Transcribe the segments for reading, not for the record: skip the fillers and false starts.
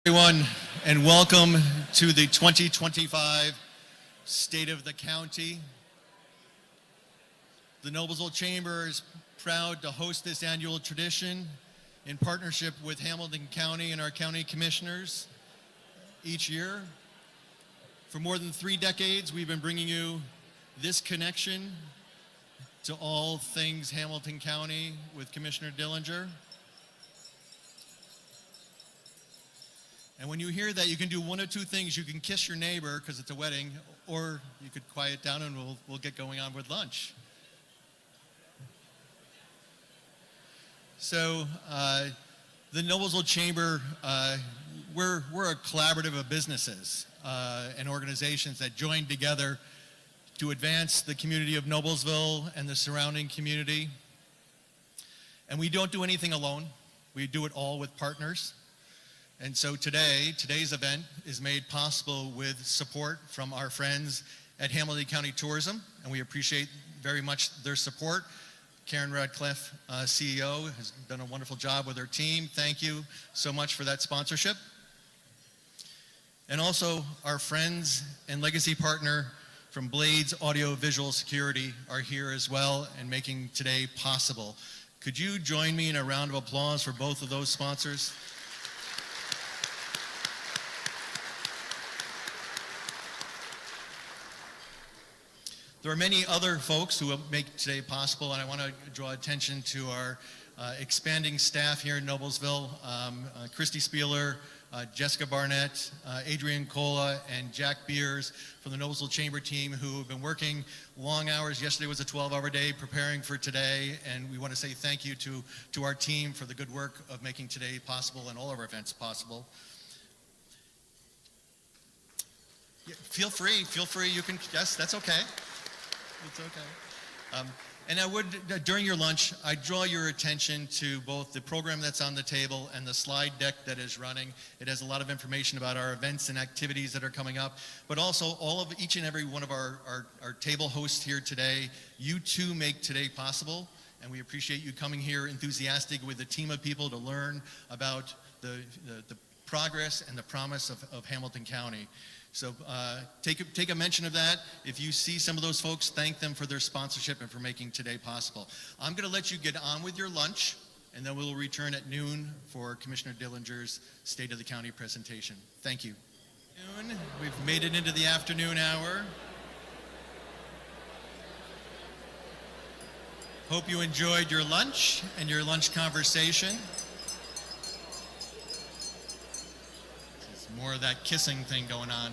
Everyone, and welcome to the 2025 State of the County. The Noblesville Chamber is proud to host this annual tradition in partnership with Hamilton County and our county commissioners each year. For more than 3 decades, we've been bringing you this connection to all things Hamilton County with Commissioner Dillinger. And when you hear that, you can do one of two things. You can kiss your neighbor because it's a wedding, or you could quiet down and we'll get going on with lunch. So the Noblesville Chamber, we're a collaborative of businesses and organizations that join together to advance the community of Noblesville and the surrounding community. And we don't do anything alone. We do it all with partners. And so today's event is made possible with support from our friends at Hamilton County Tourism, and we appreciate very much their support. Karen Radcliffe, CEO, has done a wonderful job with her team. Thank you so much for that sponsorship. And also our friends and legacy partner from Blades Audio Visual Security are here as well and making today possible. Could you join me in a round of applause for both of those sponsors? There are many other folks who make today possible, and I want to draw attention to our expanding staff here in Noblesville. Christy Spieler, Jessica Barnett, Adrian Cola, and Jack Beers from the Noblesville Chamber team who have been working long hours. Yesterday was a 12-hour day preparing for today, and we want to say thank you to our team for the good work of making today possible and all of our events possible. Yeah, feel free, you can, yes, that's okay. It's okay. And I would, during your lunch, I draw your attention to both the program that's on the table and the slide deck that is running. It has a lot of information about our events and activities that are coming up, but also each and every one of our table hosts here today. You too make today possible, and we appreciate you coming here enthusiastic with a team of people to learn about the progress and the promise of Hamilton County. So take a mention of that. If you see some of those folks, thank them for their sponsorship and for making today possible. I'm going to let you get on with your lunch, and then we'll return at noon for Commissioner Dillinger's State of the County presentation. Thank you. We've made it into the afternoon hour. Hope you enjoyed your lunch and your lunch conversation. More of that kissing thing going on.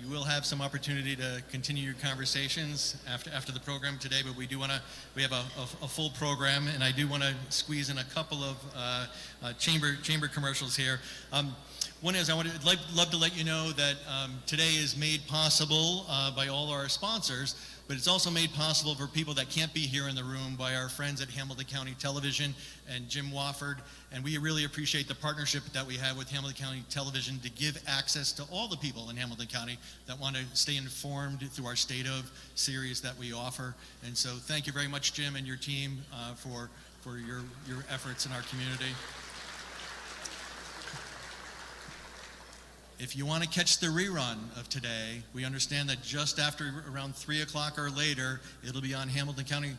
You will have some opportunity to continue your conversations after the program today, but we have a full program, and I do want to squeeze in a couple of chamber commercials here. One is I'd love to let you know that today is made possible by all our sponsors, but it's also made possible for people that can't be here in the room by our friends at Hamilton County Television and Jim Wofford. And we really appreciate the partnership that we have with Hamilton County Television to give access to all the people in Hamilton County that want to stay informed through our State of series that we offer. And so thank you very much, Jim, and your team for your efforts in our community. If you want to catch the rerun of today, we understand that just after around 3 o'clock or later, it'll be on Hamilton County,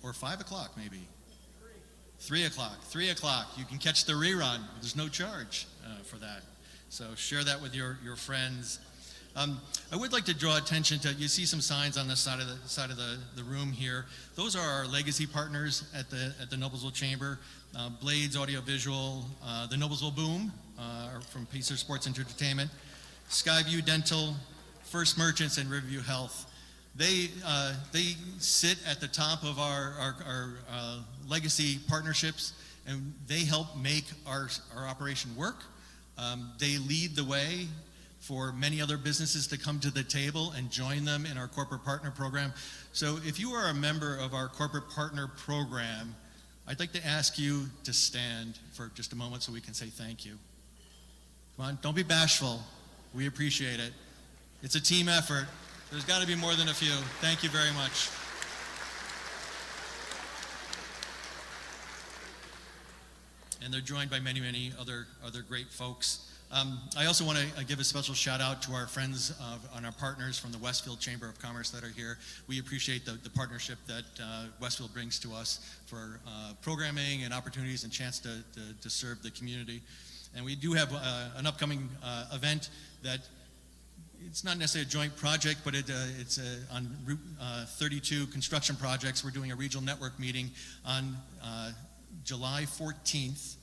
or 5 o'clock maybe. 3 o'clock. 3 o'clock. You can catch the rerun. There's no charge for that. So share that with your friends. I would like to draw attention to, you see some signs on the side of the room here. Those are our legacy partners at the Noblesville Chamber. Blades Audiovisual, the Noblesville Boom from Pacer Sports Entertainment, Skyview Dental, First Merchants, and Riverview Health. They sit at the top of our legacy partnerships, and they help make our operation work. They lead the way for many other businesses to come to the table and join them in our corporate partner program. So if you are a member of our corporate partner program, I'd like to ask you to stand for just a moment so we can say thank you. Come on, don't be bashful. We appreciate it. It's a team effort. There's got to be more than a few. Thank you very much. and they're joined by many other great folks. I also want to give a special shout out to our friends and our partners from the Westfield Chamber of Commerce that are here. We appreciate the partnership that Westfield brings to us for programming and opportunities and chance to serve the community. And we do have an upcoming event that it's not necessarily a joint project, but it's on Route 32 construction projects. We're doing a regional network meeting on July 14th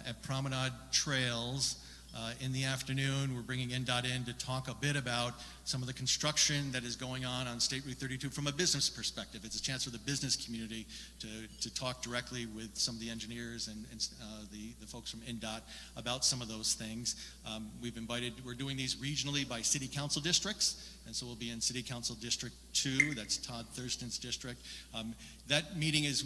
at Promenade Trails. In the afternoon, we're bringing NDOT in to talk a bit about some of the construction that is going on State Route 32 from a business perspective. It's a chance for the business community to talk directly with some of the engineers and the folks from NDOT about some of those things. We're doing these regionally by city council districts, and so we'll be in City Council District 2, that's Todd Thurston's district. That meeting is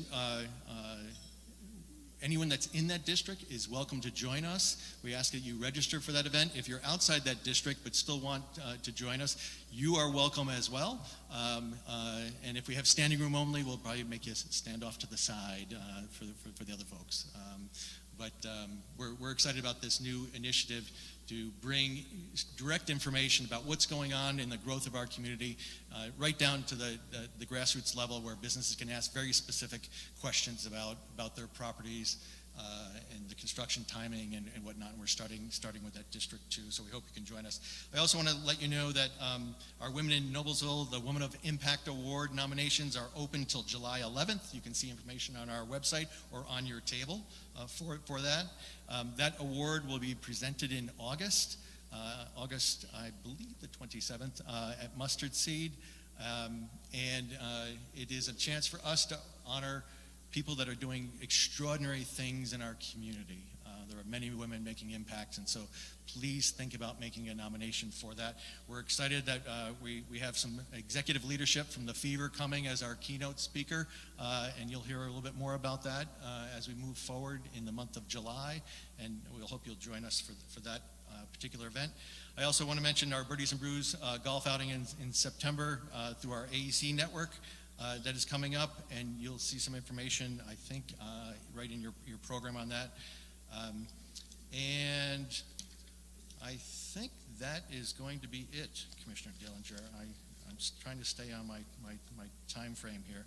anyone that's in that district is welcome to join us. We ask that you register for that event. If you're outside that district but still want to join us, you are welcome as well. And if we have standing room only, we'll probably make you stand off to the side for the other folks. But we're excited about this new initiative to bring direct information about what's going on in the growth of our community, right down to the grassroots level where businesses can ask very specific questions about their properties and the construction timing and whatnot. And we're starting with that District 2, so we hope you can join us. I also want to let you know that our Women in Noblesville, the Women of Impact Award nominations are open till July 11th. You can see information on our website or on your table for that. That award will be presented in August, I believe the 27th, at Mustard Seed. And it is a chance for us to honor people that are doing extraordinary things in our community. There are many women making impacts, and so please think about making a nomination for that. We're excited that we have some executive leadership from the Fever coming as our keynote speaker, and you'll hear a little bit more about that as we move forward in the month of July, and we'll hope you'll join us for that particular event. I also want to mention our Birdies and Brews golf outing in September through our AEC network. That is coming up, and you'll see some information, I think, right in your program on that. And I think that is going to be it, Commissioner Dillinger. I'm trying to stay on my time frame here.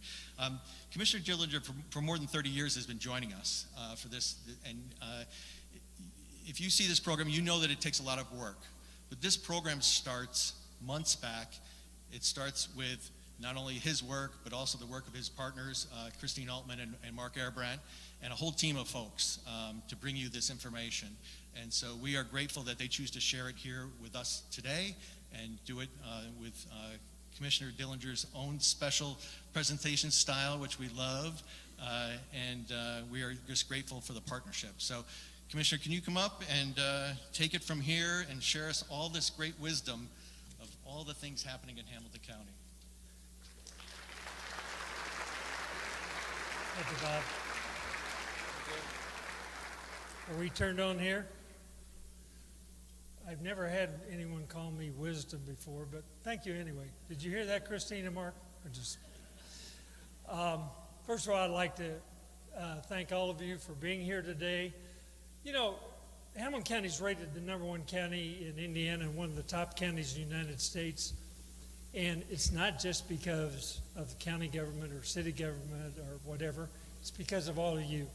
Commissioner Dillinger, for more than 30 years, has been joining us for this. And if you see this program, you know that it takes a lot of work. But this program starts months back. It starts with not only his work, but also the work of his partners, Christine Altman and Mark Airbrandt, and a whole team of folks to bring you this information. And so we are grateful that they choose to share it here with us today and do it with Commissioner Dillinger's own special presentation style, which we love, and we are just grateful for the partnership. So, Commissioner, can you come up and take it from here and share us all this great wisdom of all the things happening in Hamilton County? Thank you, Bob. Are we turned on here? I've never had anyone call me wisdom before, but thank you anyway. Did you hear that, Christine and Mark? Or just first of all, I'd like to thank all of you for being here today. You know, Hamilton County is rated the #1 county in Indiana and one of the top counties in the United States. And it's not just because of the county government or city government or whatever. It's because of all of you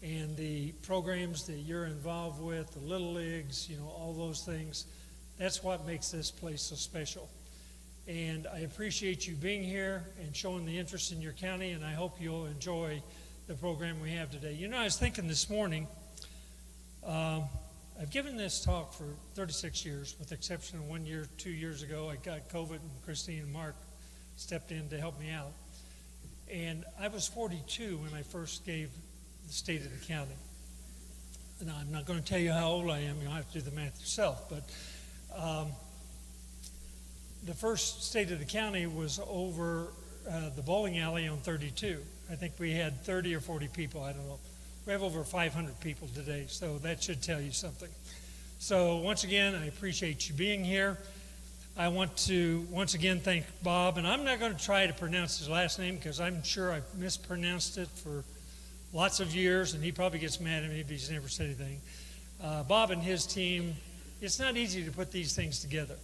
and the programs that you're involved with, the Little Leagues, you know, all those things. That's what makes this place so special. And I appreciate you being here and showing the interest in your county, and I hope you'll enjoy the program we have today. You know, I was thinking this morning, I've given this talk for 36 years, with the exception of 1 year, 2 years ago. I got COVID, and Christine and Mark stepped in to help me out. And I was 42 when I first gave the State of the County. Now, I'm not going to tell you how old I am. You'll have to do the math yourself. But the first State of the County was over the bowling alley on 32. I think we had 30 or 40 people, I don't know. We have over 500 people today, so that should tell you something. So once again, I appreciate you being here. I want to once again thank Bob, and I'm not going to try to pronounce his last name because I'm sure I've mispronounced it for lots of years, and he probably gets mad at me if he's never said anything. Bob and his team, it's not easy to put these things together,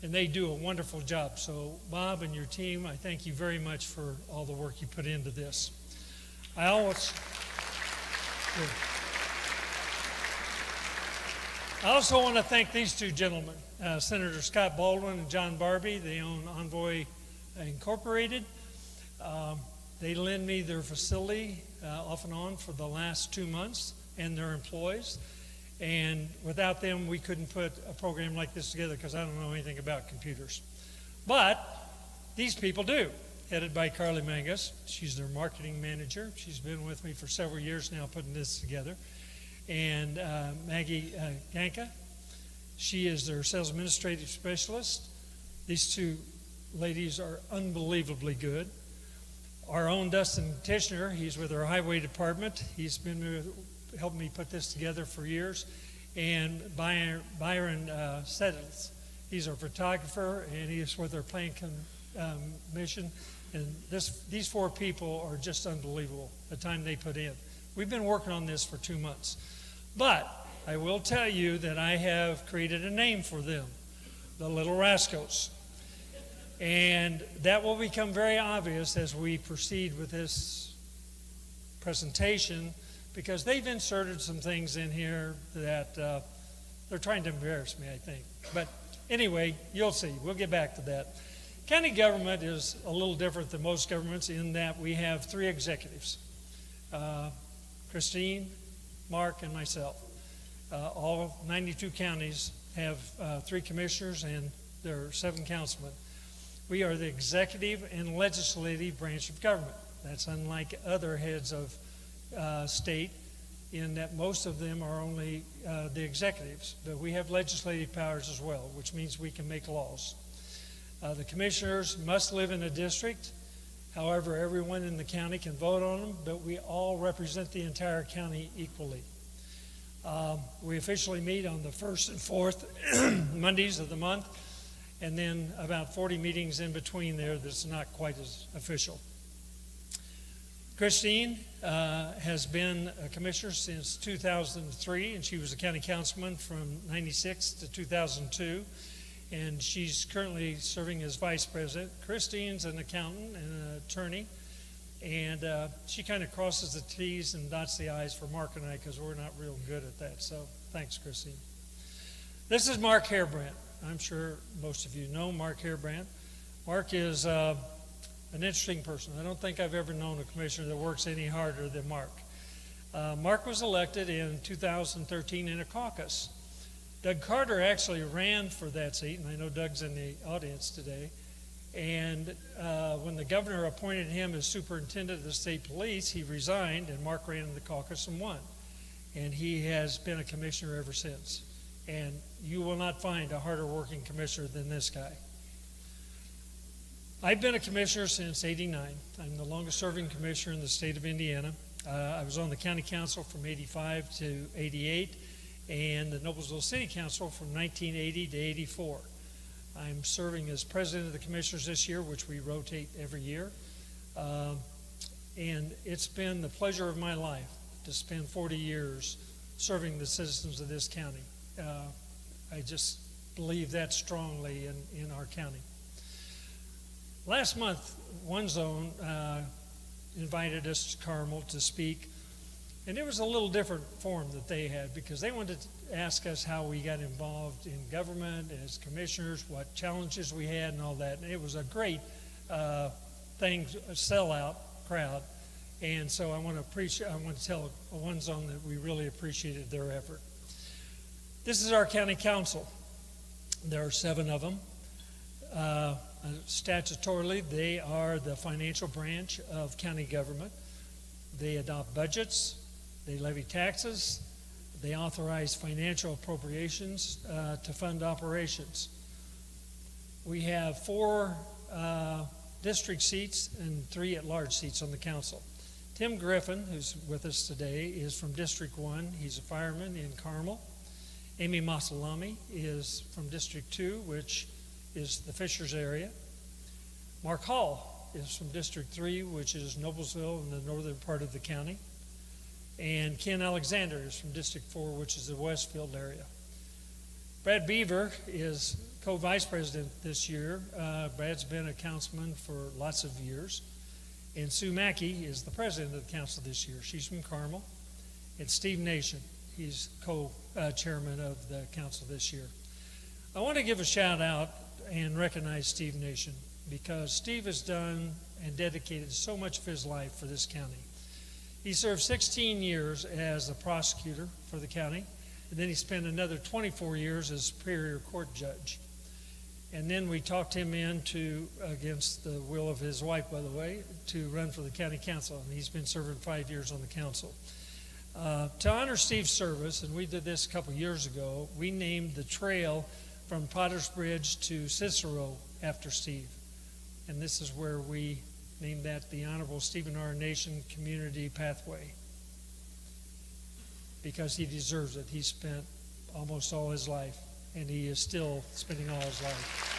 and they do a wonderful job. So Bob and your team, I thank you very much for all the work you put into this. I also want to thank these two gentlemen, Senator Scott Baldwin and John Barbie. They own Envoy Incorporated. They lend me their facility off and on for the last 2 months, and their employees. And without them, we couldn't put a program like this together because I don't know anything about computers. But these people do, headed by Carly Mangus. She's their marketing manager. She's been with me for several years now putting this together. And Maggie Ganka, she is their sales administrative specialist. These two ladies are unbelievably good. Our own Dustin Tishner, he's with our highway department. He's been helping me put this together for years. And Byron Settles, he's our photographer, and he's with our plan commission. And these four people are just unbelievable, the time they put in. We've been working on this for 2 months. But I will tell you that I have created a name for them, the Little Rascals. And that will become very obvious as we proceed with this presentation, because they've inserted some things in here that they're trying to embarrass me, I think. But anyway, you'll see. We'll get back to that. County government is a little different than most governments in that we have 3 executives. Christine, Mark, and myself. All 92 counties have 3 commissioners, and there are 7 councilmen. We are the executive and legislative branch of government. That's unlike other heads of state in that most of them are only the executives. But we have legislative powers as well, which means we can make laws. The commissioners must live in a district. However, everyone in the county can vote on them, but we all represent the entire county equally. We officially meet on the 1st and 4th Mondays of the month, and then about 40 meetings in between there that's not quite as official. Christine has been a commissioner since 2003, and she was a county councilman from 96 to 2002. And she's currently serving as vice president. Christine's an accountant and an attorney, and she kind of crosses the T's and dots the I's for Mark and I because we're not real good at that. So thanks, Christine. This is Mark Harebrant. I'm sure most of you know Mark Harebrant. Mark is an interesting person. I don't think I've ever known a commissioner that works any harder than Mark. Mark was elected in 2013 in a caucus. Doug Carter actually ran for that seat, and I know Doug's in the audience today. And when the governor appointed him as superintendent of the state police, he resigned, and Mark ran in the caucus and won. And he has been a commissioner ever since. And you will not find a harder working commissioner than this guy. I've been a commissioner since '89. I'm the longest serving commissioner in the state of Indiana. I was on the county council from '85 to '88. And the Noblesville City Council from 1980 to '84. I'm serving as president of the commissioners this year, which we rotate every year. And it's been the pleasure of my life to spend 40 years serving the citizens of this county. I just believe that strongly in our county. Last month, One Zone invited us to Carmel to speak. And it was a little different forum that they had because they wanted to ask us how we got involved in government as commissioners, what challenges we had and all that. And it was a great thing, a sellout crowd. And so I want to tell One Zone that we really appreciated their effort. This is our county council. There are 7 of them. Statutorily, they are the financial branch of county government. They adopt budgets. They levy taxes. They authorize financial appropriations to fund operations. We have 4 district seats and 3 at-large seats on the council. Tim Griffin, who's with us today, is from District 1. He's a fireman in Carmel. Amy Masalami is from District 2, which is the Fishers area. Mark Hall is from District 3, which is Noblesville in the northern part of the county. And Ken Alexander is from District 4, which is the Westfield area. Brad Beaver is co-vice president this year. Brad's been a councilman for lots of years. And Sue Mackey is the president of the council this year. She's from Carmel. And Steve Nation, he's co-chairman of the council this year. I want to give a shout out and recognize Steve Nation because Steve has done and dedicated so much of his life for this county. He served 16 years as a prosecutor for the county, and then he spent another 24 years as Superior Court judge. And then we talked him into, against the will of his wife, by the way, to run for the county council, and he's been serving 5 years on the council. To honor Steve's service, and we did this a couple years ago, we named the trail from Potter's Bridge to Cicero after Steve. And this is where we named that the Honorable Stephen R. Nation Community Pathway, because he deserves it. He spent almost all his life, and he is still spending all his life.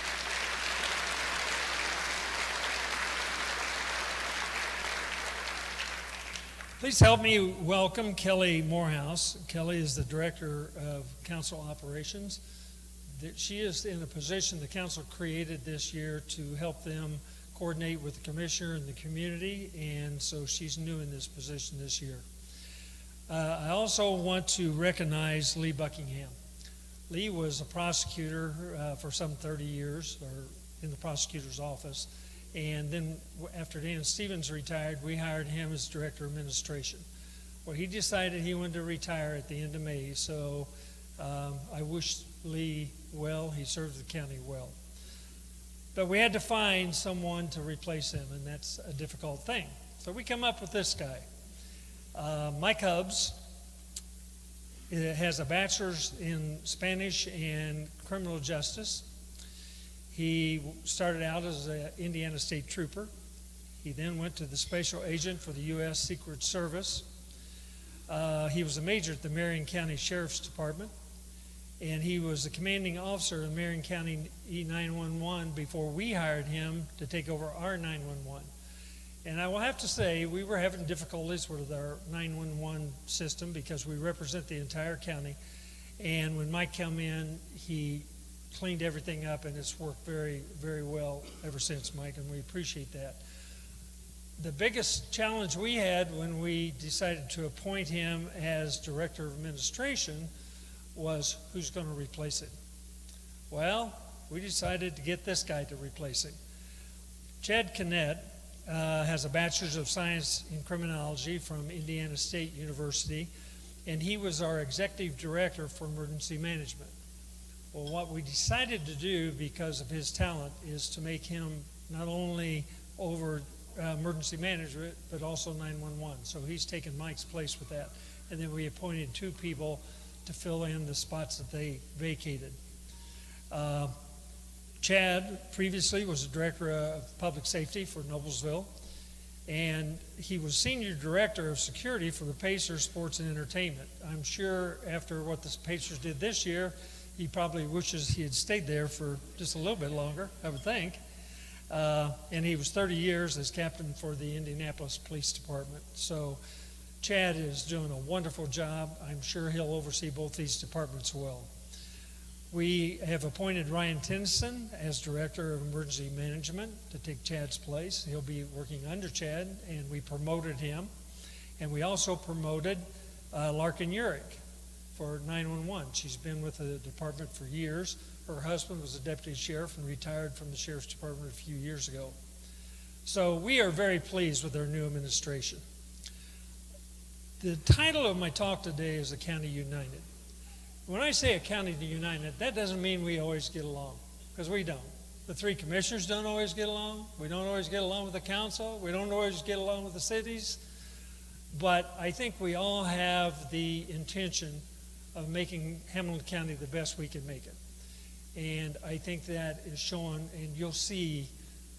Please help me welcome Kelly Morehouse. Kelly is the Director of Council Operations. She is in a position the council created this year to help them coordinate with the commissioner and the community, and so she's new in this position this year. I also want to recognize Lee Buckingham. Lee was a prosecutor for some 30 years, or in the prosecutor's office, and then after Dan Stevens retired, we hired him as Director of Administration. Well, he decided he wanted to retire at the end of May, so I wish Lee well. He served the county well. But we had to find someone to replace him, and that's a difficult thing. So we come up with this guy. Mike Hubbs has a bachelor's in Spanish and criminal justice. He started out as an Indiana State Trooper. He then went to the Special Agent for the U.S. Secret Service. He was a major at the Marion County Sheriff's Department, and he was the commanding officer in Marion County E911 before we hired him to take over our 911. And I will have to say, we were having difficulties with our 911 system because we represent the entire county. And when Mike came in, he cleaned everything up, and it's worked very, very well ever since, Mike, and we appreciate that. The biggest challenge we had when we decided to appoint him as Director of Administration was who's going to replace him. Well, we decided to get this guy to replace him. Chad Kinnett has a Bachelor's of Science in Criminology from Indiana State University, and he was our Executive Director for Emergency Management. Well, what we decided to do, because of his talent, is to make him not only over emergency management, but also 911. So he's taken Mike's place with that. And then we appointed 2 people to fill in the spots that they vacated. Chad previously was the Director of Public Safety for Noblesville, and he was Senior Director of Security for the Pacers Sports and Entertainment. I'm sure after what the Pacers did this year, he probably wishes he had stayed there for just a little bit longer, I would think. And he was 30 years as captain for the Indianapolis Police Department. So Chad is doing a wonderful job. I'm sure he'll oversee both these departments well. We have appointed Ryan Tennyson as Director of Emergency Management to take Chad's place. He'll be working under Chad, and we promoted him. And we also promoted Larkin Urich for 911. She's been with the department for years. Her husband was a deputy sheriff and retired from the sheriff's department a few years ago. So we are very pleased with our new administration. The title of my talk today is A County United. When I say a county united, that doesn't mean we always get along, because we don't. The 3 commissioners don't always get along. We don't always get along with the council. We don't always get along with the cities. But I think we all have the intention of making Hamilton County the best we can make it. And I think that is shown, and you'll see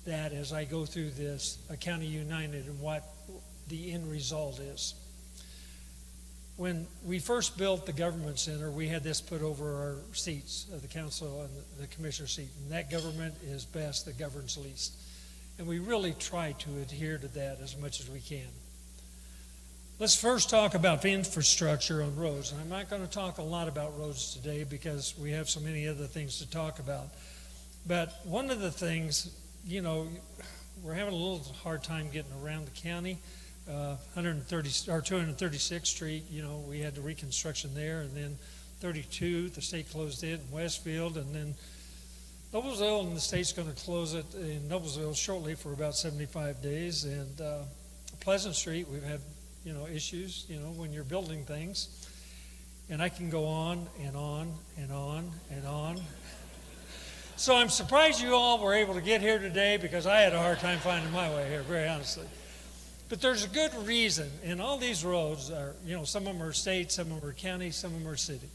that as I go through this, A County United, and what the end result is. When we first built the government center, we had this put over our seats of the council and the commissioner seat. And that government is best that governs least. And we really try to adhere to that as much as we can. Let's first talk about infrastructure on roads. And I'm not going to talk a lot about roads today because we have so many other things to talk about. But one of the things, you know, we're having a little hard time getting around the county. 236th Street, you know, we had the reconstruction there, and then 32, the state closed it in Westfield, and then Noblesville, and the state's going to close it in Noblesville shortly for about 75 days. And Pleasant Street, we've had, you know, issues, you know, when you're building things. And I can go on and on and on and on. So I'm surprised you all were able to get here today because I had a hard time finding my way here, very honestly. But there's a good reason, and all these roads are, you know, some of them are state, some of them are county, some of them are city.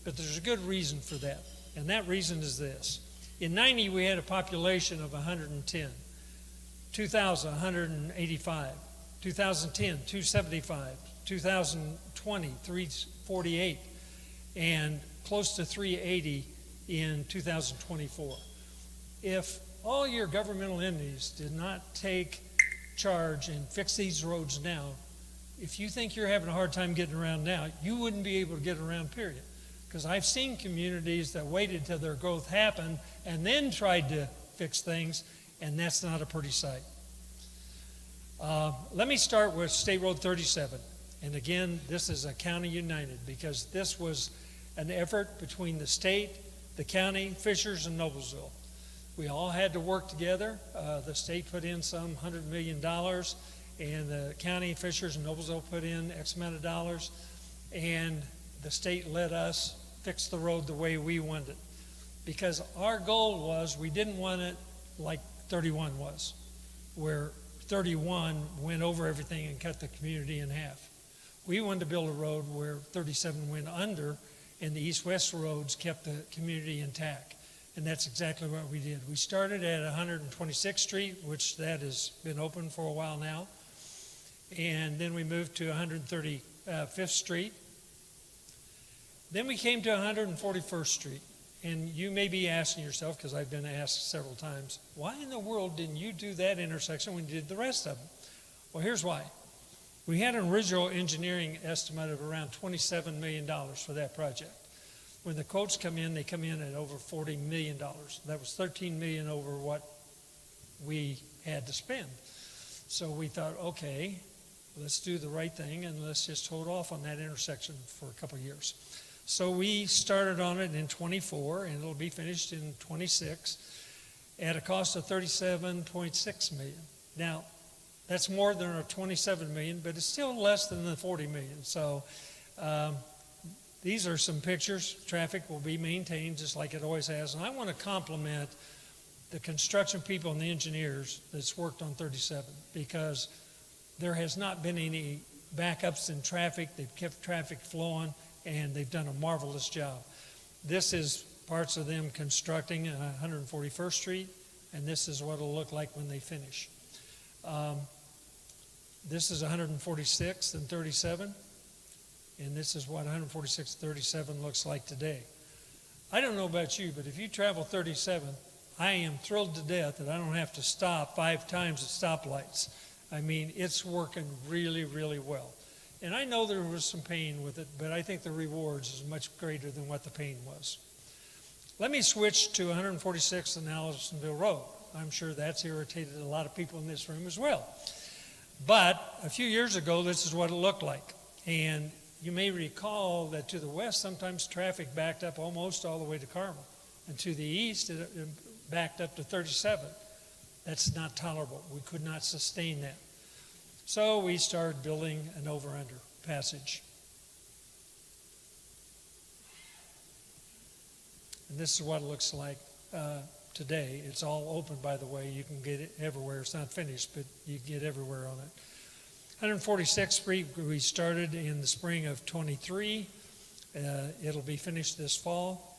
But there's a good reason for that, and that reason is this. In 90, we had a population of 110. 2000, 185. 2010, 275. 2020, 348. And close to 380 in 2024. If all your governmental entities did not take charge and fix these roads now, if you think you're having a hard time getting around now, you wouldn't be able to get around, period. Because I've seen communities that waited till their growth happened and then tried to fix things, and that's not a pretty sight. Let me start with State Road 37. And again, this is a county united because this was an effort between the state, the county, Fishers, and Noblesville. We all had to work together. The state put in some $100 million, and the county, Fishers, and Noblesville put in X amount of dollars, and the state let us fix the road the way we wanted it. Because our goal was, we didn't want it like 31 was, where 31 went over everything and cut the community in half. We wanted to build a road where 37 went under, and the east-west roads kept the community intact. And that's exactly what we did. We started at 126th Street, which that has been open for a while now. And then we moved to 135th Street. Then we came to 141st Street. And you may be asking yourself, because I've been asked several times, why in the world didn't you do that intersection when you did the rest of them? Well, here's why. We had an original engineering estimate of around $27 million for that project. When the quotes come in, they come in at over $40 million. That was $13 million over what we had to spend. So we thought, okay, let's do the right thing and let's just hold off on that intersection for a couple of years. So we started on it in 24, and it'll be finished in 26 at a cost of $37.6 million. Now, that's more than our $27 million, but it's still less than the $40 million. So these are some pictures. Traffic will be maintained just like it always has. And I want to compliment the construction people and the engineers that's worked on 37, because there has not been any backups in traffic. They've kept traffic flowing, and they've done a marvelous job. This is parts of them constructing 141st Street, and this is what it'll look like when they finish. This is 146th and 37, and this is what 146th and 37 looks like today. I don't know about you, but if you travel 37, I am thrilled to death that I don't have to stop 5 times at stoplights. I mean, it's working really, really well. And I know there was some pain with it, but I think the rewards is much greater than what the pain was. Let me switch to 146th and Allisonville Road. I'm sure that's irritated a lot of people in this room as well. But a few years ago, this is what it looked like. And you may recall that to the west, sometimes traffic backed up almost all the way to Carmel. And to the east, it backed up to 37. That's not tolerable. We could not sustain that. So we started building an over-under passage. And this is what it looks like today. It's all open, by the way. You can get it everywhere. It's not finished, but you can get everywhere on it. 146th Street, we started in the spring of 23. It'll be finished this fall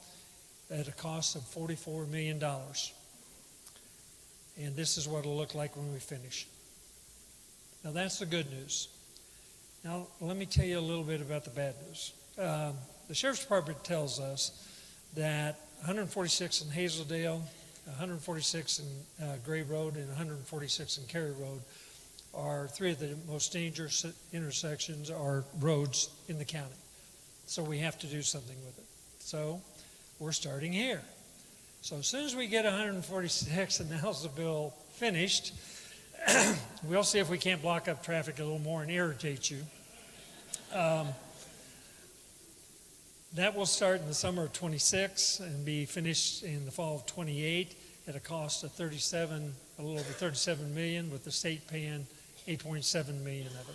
at a cost of $44 million. And this is what it'll look like when we finish. Now, that's the good news. Now, let me tell you a little bit about the bad news. The Sheriff's Department tells us that 146 in Hazeldale, 146 in Gray Road, and 146 in Cary Road are three of the most dangerous intersections are roads in the county. So we have to do something with it. So we're starting here. So as soon as we get 146 in Noblesville finished, we'll see if we can't block up traffic a little more and irritate you. That will start in the summer of 26 and be finished in the fall of 28 at a cost of a little over 37 million, with the state paying 8.7 million of it.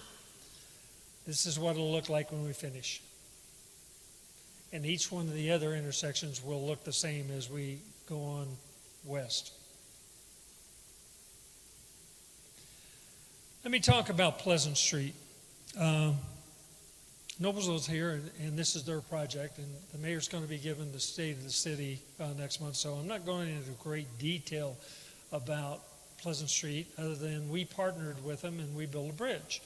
This is what it'll look like when we finish. And each one of the other intersections will look the same as we go on west. Let me talk about Pleasant Street. Noblesville's here, and this is their project, and the mayor's going to be giving the state of the city next month, so I'm not going into great detail about Pleasant Street, other than we partnered with them and we built a bridge.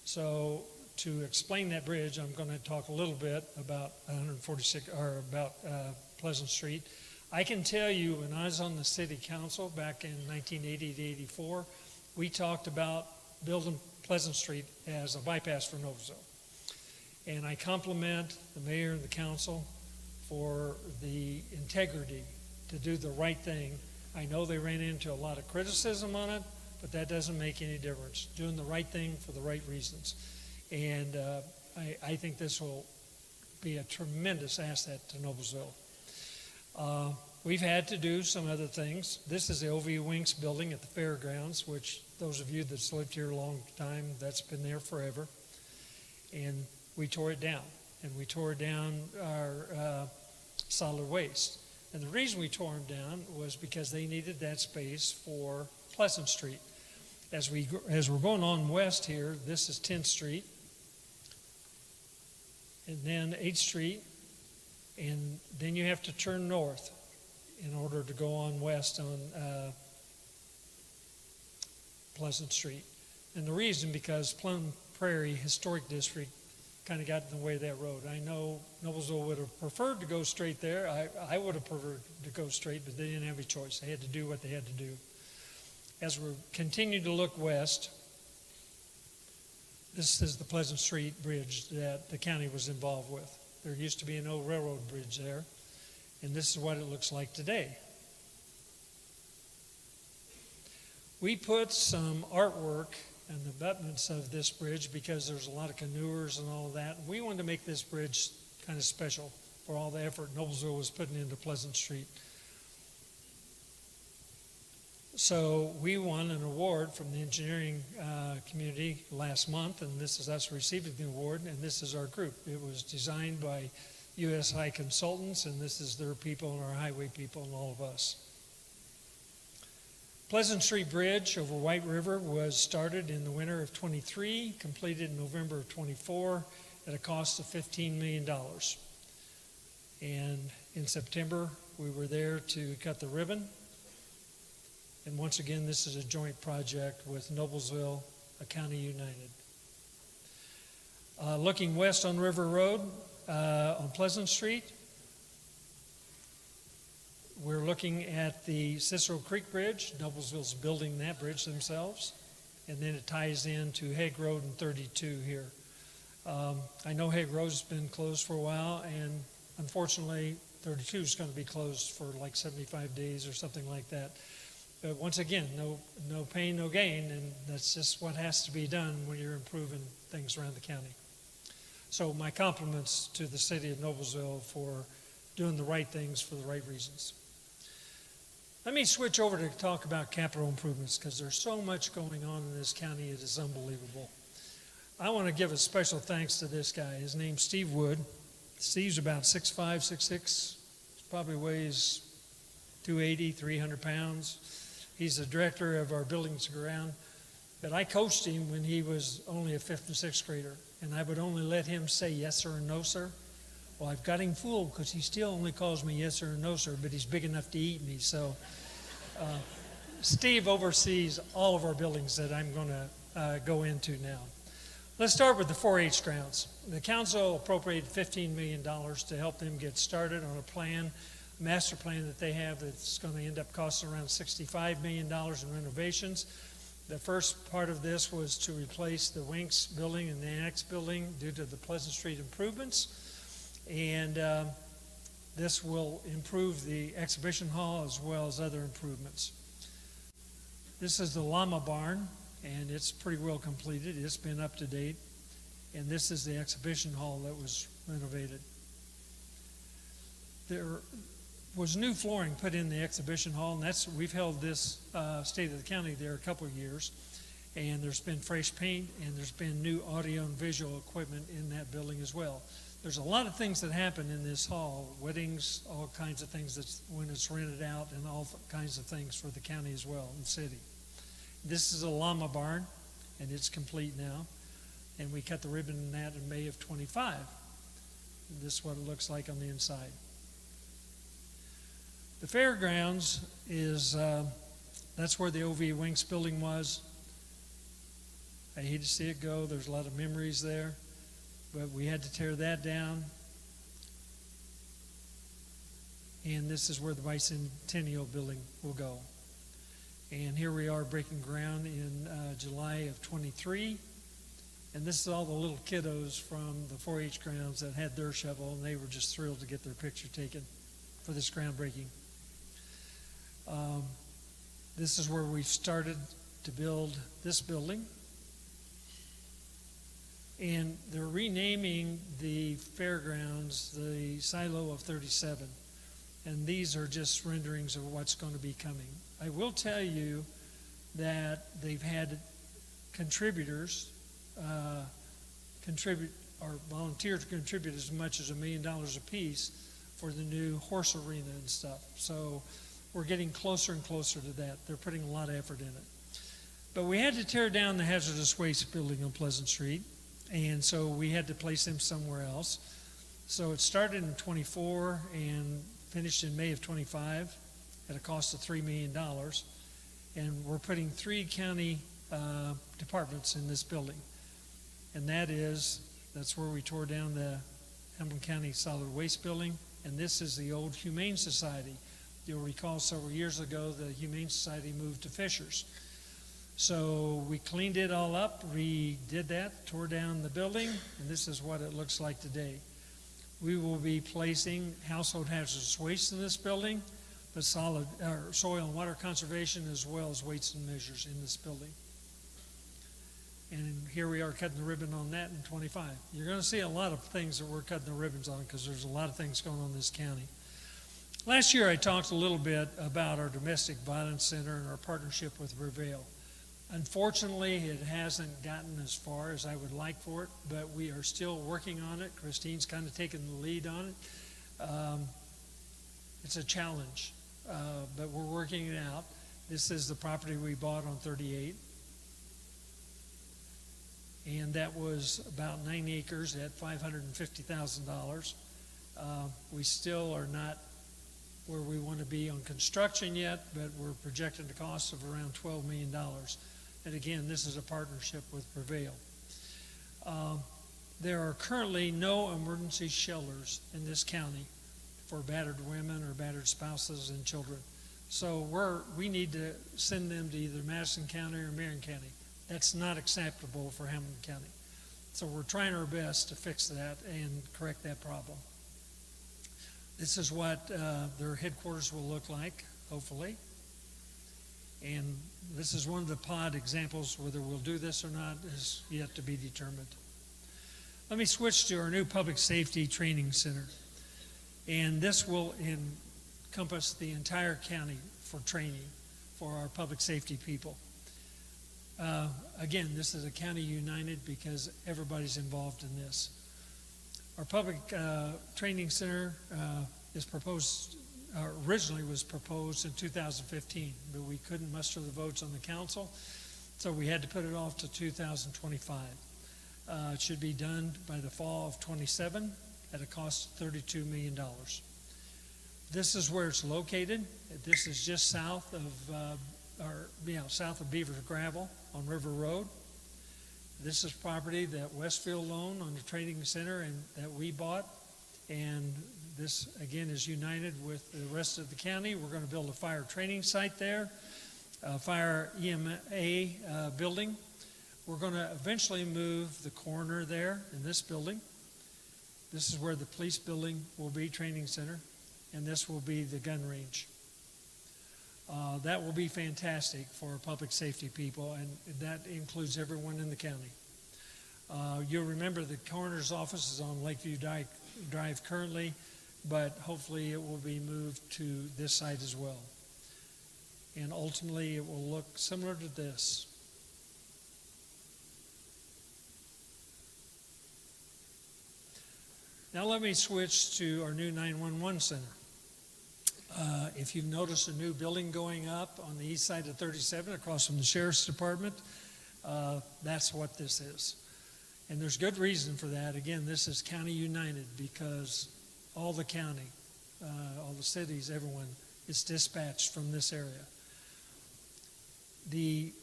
So to explain that bridge, I'm going to talk a little bit about 146 or about Pleasant Street. I can tell you, when I was on the city council back in 1980 to 84, we talked about building Pleasant Street as a bypass for Noblesville. And I compliment the mayor and the council for the integrity to do the right thing. I know they ran into a lot of criticism on it, but that doesn't make any difference. Doing the right thing for the right reasons. And I think this will be a tremendous asset to Noblesville. We've had to do some other things. This is the OV Winks building at the fairgrounds, which those of you that's lived here a long time, that's been there forever. And we tore it down, and we tore down our solid waste. And the reason we tore them down was because they needed that space for Pleasant Street. As we're going on west here, this is 10th Street, and then 8th Street, and then you have to turn north in order to go on west on Pleasant Street. And the reason, because Plum Prairie Historic District kind of got in the way of that road. I know Noblesville would have preferred to go straight there. I would have preferred to go straight, but they didn't have a choice. They had to do what they had to do. As we continue to look west, this is the Pleasant Street Bridge that the county was involved with. There used to be an old railroad bridge there, and this is what it looks like today. We put some artwork and the abutments of this bridge because there's a lot of canoers and all of that. We wanted to make this bridge kind of special for all the effort Noblesville was putting into Pleasant Street. So we won an award from the engineering community last month, and this is us receiving the award, and this is our group. It was designed by USI Consultants, and this is their people and our highway people and all of us. Pleasant Street Bridge over White River was started in the winter of 23, completed in November of 24 at a cost of $15 million. And in September, we were there to cut the ribbon. And once again, this is a joint project with Noblesville, a county united. Looking west on River Road on Pleasant Street, we're looking at the Cicero Creek Bridge. Noblesville's building that bridge themselves. And then it ties into Hague Road and 32 here. I know Hague Road's been closed for a while, and unfortunately 32 is going to be closed for like 75 days or something like that. But once again, no pain, no gain, and that's just what has to be done when you're improving things around the county. So my compliments to the city of Noblesville for doing the right things for the right reasons. Let me switch over to talk about capital improvements, because there's so much going on in this county, it is unbelievable. I want to give a special thanks to this guy. His name's Steve Wood. Steve's about 6'5", 6'6", probably weighs 280, 300 pounds. He's the director of our buildings and ground. But I coached him when he was only a 5th and 6th grader, and I would only let him say yes sir and no sir. Well, I've got him fooled, because he still only calls me yes sir and no sir, but he's big enough to eat me. So Steve oversees all of our buildings that I'm going to go into now. Let's start with the 4-H grounds. The council appropriated $15 million to help them get started on a master plan that they have that's going to end up costing around $65 million in renovations. The first part of this was to replace the Winks building and the Annex building due to the Pleasant Street improvements. And this will improve the exhibition hall as well as other improvements. This is the Llama Barn, and it's pretty well completed. It's been up to date. And this is the exhibition hall that was renovated. There was new flooring put in the exhibition hall, and we've held this State of the County there a couple of years. And there's been fresh paint, and there's been new audio and visual equipment in that building as well. There's a lot of things that happen in this hall, weddings, all kinds of things that's when it's rented out, and all kinds of things for the county as well, and city. This is a Llama Barn, and it's complete now. And we cut the ribbon in that in May of 25. This is what it looks like on the inside. The fairgrounds is, that's where the OV Winks building was. I hate to see it go. There's a lot of memories there. But we had to tear that down. And this is where the Bicentennial building will go. And here we are breaking ground in July of 23. And this is all the little kiddos from the 4-H grounds that had their shovel, and they were just thrilled to get their picture taken for this groundbreaking. This is where we started to build this building. And they're renaming the fairgrounds the Silo of 37. And these are just renderings of what's going to be coming. I will tell you that they've had contributors volunteers contribute as much as $1 million apiece for the new horse arena and stuff. So we're getting closer and closer to that. They're putting a lot of effort in it. But we had to tear down the hazardous waste building on Pleasant Street, and so we had to place them somewhere else. So it started in 24 and finished in May of 25 at a cost of $3 million. And we're putting 3 county departments in this building. And that's where we tore down the Hamilton County Solid Waste Building, and this is the old Humane Society. You'll recall several years ago the Humane Society moved to Fishers. So we cleaned it all up, redid that, tore down the building, and this is what it looks like today. We will be placing household hazardous waste in this building, the soil and water conservation, as well as weights and measures in this building. And here we are cutting the ribbon on that in 25. You're going to see a lot of things that we're cutting the ribbons on because there's a lot of things going on in this county. Last year I talked a little bit about our domestic violence center and our partnership with Prevail. Unfortunately, it hasn't gotten as far as I would like for it, but we are still working on it. Christine's kind of taking the lead on it. It's a challenge, but we're working it out. This is the property we bought on 38. And that was about 9 acres at $550,000. We still are not where we want to be on construction yet, but we're projecting a cost of around $12 million. And again, this is a partnership with Prevail. There are currently no emergency shelters in this county for battered women or battered spouses and children. So we need to send them to either Madison County or Marion County. That's not acceptable for Hamilton County. So we're trying our best to fix that and correct that problem. This is what their headquarters will look like, hopefully. And this is one of the pod examples. Whether we'll do this or not is yet to be determined. Let me switch to our new public safety training center. And this will encompass the entire county for training for our public safety people. Again, this is a county united because everybody's involved in this. Our public training center originally was proposed in 2015, but we couldn't muster the votes on the council, so we had to put it off to 2025. It should be done by the fall of 27 at a cost of $32 million. This is where it's located. This is just south of south of Beaver Gravel on River Road. This is property that Westfield loaned on the training center and that we bought. And this, again, is united with the rest of the county. We're going to build a fire training site there. fire EMA building. We're going to eventually move the coroner there in this building. This is where the police building will be, training center, and this will be the gun range. That will be fantastic for public safety people, and that includes everyone in the county. You'll remember the coroner's office is on Lakeview Drive currently, but hopefully it will be moved to this site as well. And ultimately it will look similar to this. Now let me switch to our new 911 center. If you've noticed a new building going up on the east side of 37 across from the Sheriff's Department, that's what this is. And there's good reason for that. Again, this is County United because all the county, all the cities, everyone is dispatched from this area. The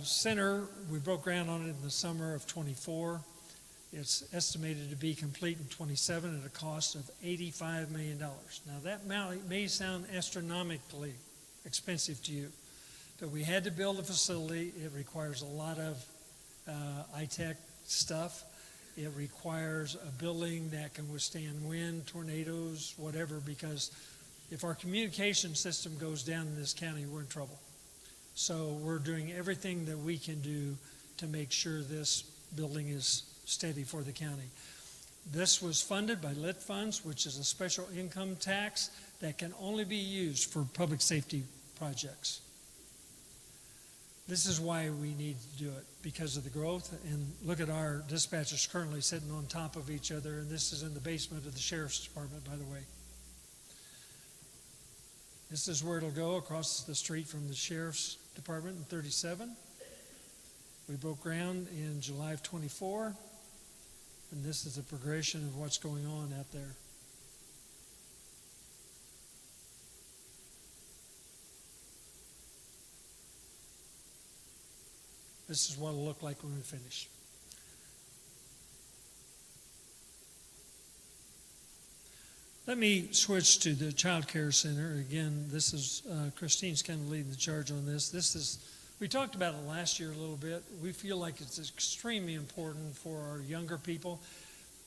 center, we broke ground on it in the summer of 24. It's estimated to be complete in 27 at a cost of $85 million. Now that may sound astronomically expensive to you, but we had to build a facility. It requires a lot of high-tech stuff. It requires a building that can withstand wind, tornadoes, whatever, because if our communication system goes down in this county, we're in trouble. So we're doing everything that we can do to make sure this building is steady for the county. This was funded by lit funds, which is a special income tax that can only be used for public safety projects. This is why we need to do it, because of the growth. And look at our dispatchers currently sitting on top of each other, and this is in the basement of the Sheriff's Department, by the way. This is where it'll go, across the street from the Sheriff's Department in 37. We broke ground in July of 24, and this is a progression of what's going on out there. This is what it'll look like when we finish. Let me switch to the Child Care Center. Again, this is, Christine's kind of leading the charge on this. We talked about it last year a little bit. We feel like it's extremely important for our younger people.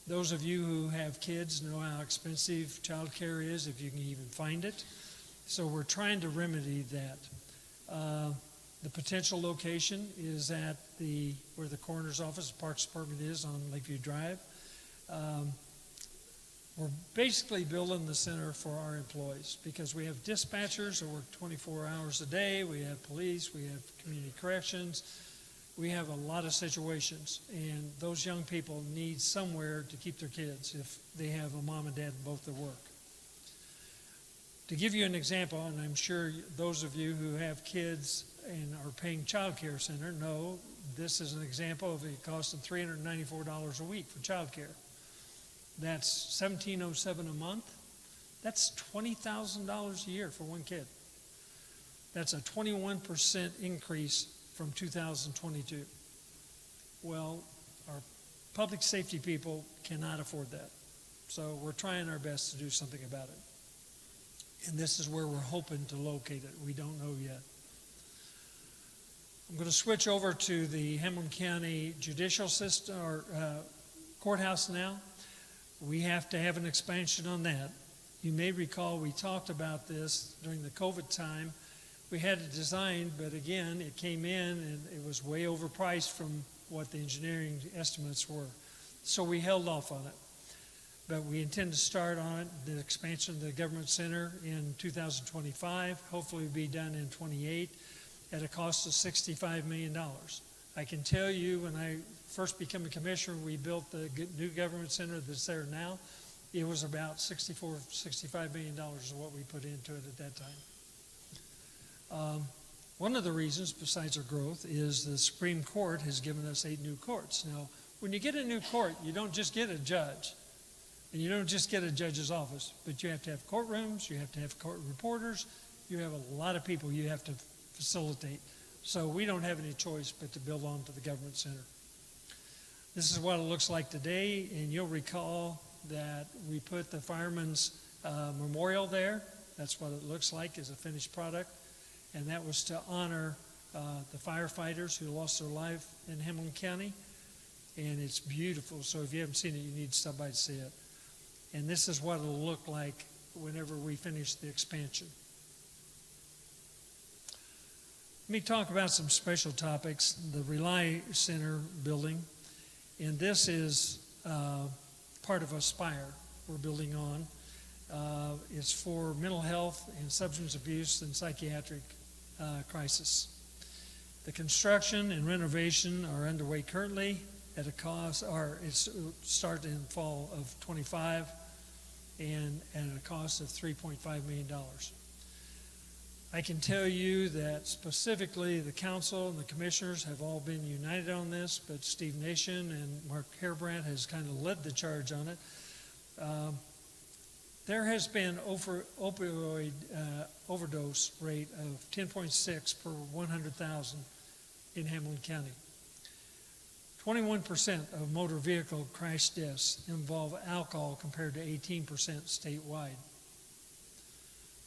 Those of you who have kids know how expensive child care is, if you can even find it. So we're trying to remedy that. The potential location is at where the coroner's office, the Parks Department is on Lakeview Drive. We're basically building the center for our employees because we have dispatchers that work 24 hours a day. We have police. We have community corrections. We have a lot of situations, and those young people need somewhere to keep their kids if they have a mom and dad both at work. To give you an example, and I'm sure those of you who have kids and are paying child care center know this is an example of it costing $394 a week for child care. That's $1,707 a month. That's $20,000 a year for one kid. That's a 21% increase from 2022. Well, our public safety people cannot afford that. So we're trying our best to do something about it. And this is where we're hoping to locate it. We don't know yet. I'm going to switch over to the Hamilton County Judicial System, or courthouse now. We have to have an expansion on that. You may recall we talked about this during the COVID time. We had it designed, but again, it came in and it was way overpriced from what the engineering estimates were. So we held off on it. But we intend to start on it, the expansion of the government center in 2025, hopefully be done in 28 at a cost of $65 million. I can tell you when I first became a commissioner, we built the new government center that's there now. It was about $65 million is what we put into it at that time. One of the reasons, besides our growth, is the Supreme Court has given us 8 new courts. Now, when you get a new court, you don't just get a judge, and you don't just get a judge's office, but you have to have courtrooms, you have to have court reporters, you have a lot of people you have to facilitate. So we don't have any choice but to build on to the government center. This is what it looks like today, and you'll recall that we put the fireman's memorial there. That's what it looks like as a finished product. and that was to honor the firefighters who lost their life in Hamilton County. And it's beautiful, so if you haven't seen it, you need to stop by to see it. And this is what it'll look like whenever we finish the expansion. Let me talk about some special topics. The Relay Center building, and this is part of Aspire we're building on. It's for mental health and substance abuse and psychiatric crisis. The construction and renovation are underway currently at a cost, or it's start in fall of 25 and at a cost of $3.5 million. I can tell you that specifically the council and the commissioners have all been united on this, but Steve Nation and Mark Harebrant has kind of led the charge on it. There has been opioid overdose rate of 10.6 per 100,000 in Hamilton County. 21% of motor vehicle crash deaths involve alcohol compared to 18% statewide.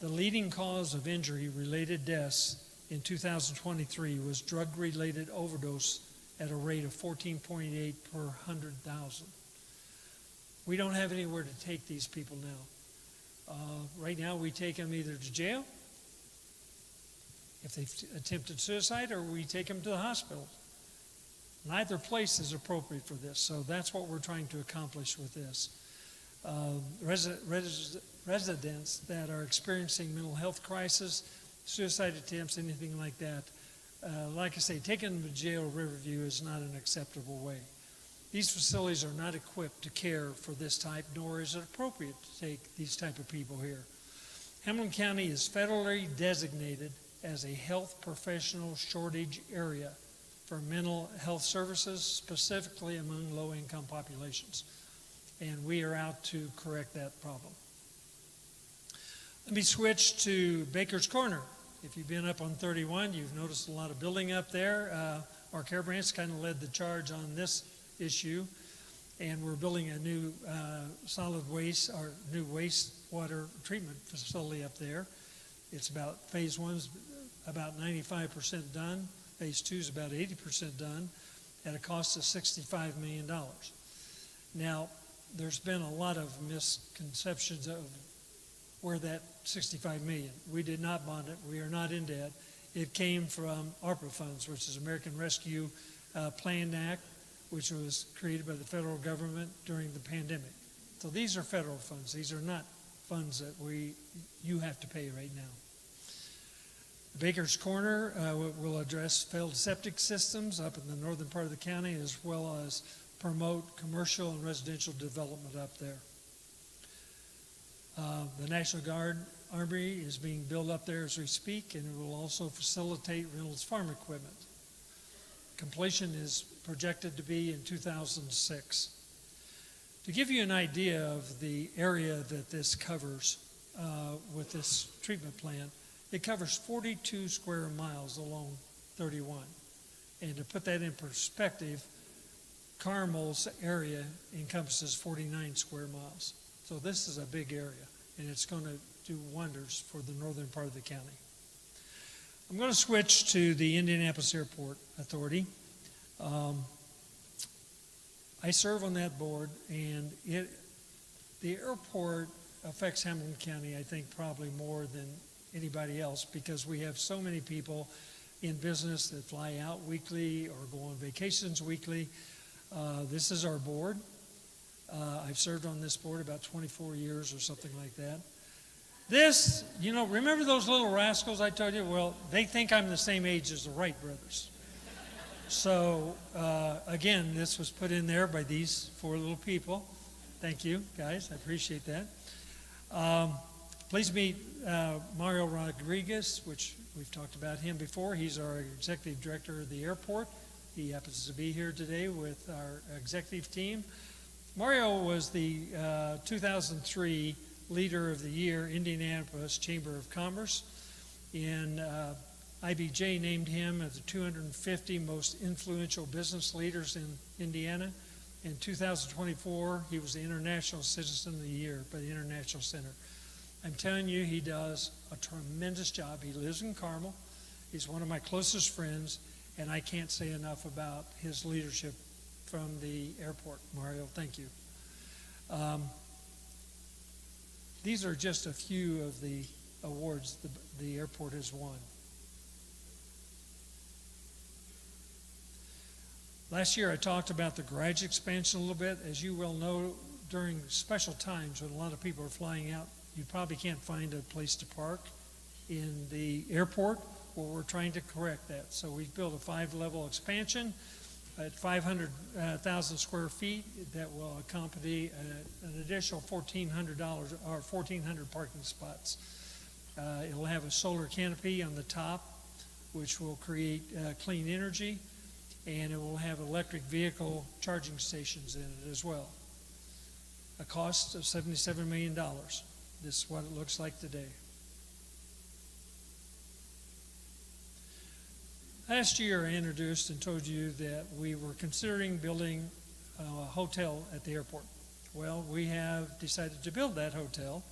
The leading cause of injury-related deaths in 2023 was drug-related overdose at a rate of 14.8 per 100,000. We don't have anywhere to take these people now. Right now, we take them either to jail, if they've attempted suicide, or we take them to the hospital. Neither place is appropriate for this, so that's what we're trying to accomplish with this. Residents that are experiencing mental health crisis, suicide attempts, anything like that, like I say, taking them to jail or Riverview is not an acceptable way. These facilities are not equipped to care for this type, nor is it appropriate to take these type of people here. Hamilton County is federally designated as a health professional shortage area for mental health services, specifically among low-income populations. And we are out to correct that problem. Let me switch to Baker's Corner. If you've been up on 31, you've noticed a lot of building up there. Mark Harebrant's kind of led the charge on this issue, and we're building a new solid waste, or new wastewater treatment facility up there. It's about, phase one's about 95% done. Phase two is about 80% done at a cost of $65 million. Now, there's been a lot of misconceptions of where that $65 million. We did not bond it. We are not in debt. It came from ARPA funds, which is American Rescue Plan Act, which was created by the federal government during the pandemic. So these are federal funds. These are not funds that you have to pay right now. Baker's Corner will address failed septic systems up in the northern part of the county, as well as promote commercial and residential development up there. The National Guard Armory is being built up there as we speak, and it will also facilitate Reynolds Farm equipment. Completion is projected to be in 2006. To give you an idea of the area that this covers with this treatment plant, it covers 42 square miles along 31. And to put that in perspective, Carmel's area encompasses 49 square miles. So this is a big area, and it's going to do wonders for the northern part of the county. I'm going to switch to the Indianapolis Airport Authority. I serve on that board, and the airport affects Hamilton County, I think, probably more than anybody else, because we have so many people in business that fly out weekly or go on vacations weekly. This is our board. I've served on this board about 24 years or something like that. This, remember those little rascals I told you? Well, they think I'm the same age as the Wright brothers. So, again, this was put in there by these four little people. Thank you, guys. I appreciate that. Please meet Mario Rodriguez, which we've talked about him before. He's our executive director of the airport. He happens to be here today with our executive team. Mario was the 2003 Leader of the Year, Indianapolis Chamber of Commerce. IBJ named him as the 250 most influential business leaders in Indiana. In 2024, he was the International Citizen of the Year by the International Center. I'm telling you, he does a tremendous job. He lives in Carmel. He's one of my closest friends, and I can't say enough about his leadership from the airport. Mario, thank you. These are just a few of the awards the airport has won. Last year I talked about the garage expansion a little bit. As you well know, during special times when a lot of people are flying out, you probably can't find a place to park in the airport. Well, we're trying to correct that. So we've built a 5-level expansion at 500,000 square feet that will accommodate an additional $1,400 or 1,400 parking spots. It will have a solar canopy on the top, which will create clean energy, and it will have electric vehicle charging stations in it as well. A cost of $77 million. This is what it looks like today. Last year, I introduced and told you that we were considering building a hotel at the airport. Well, we have decided to build that hotel.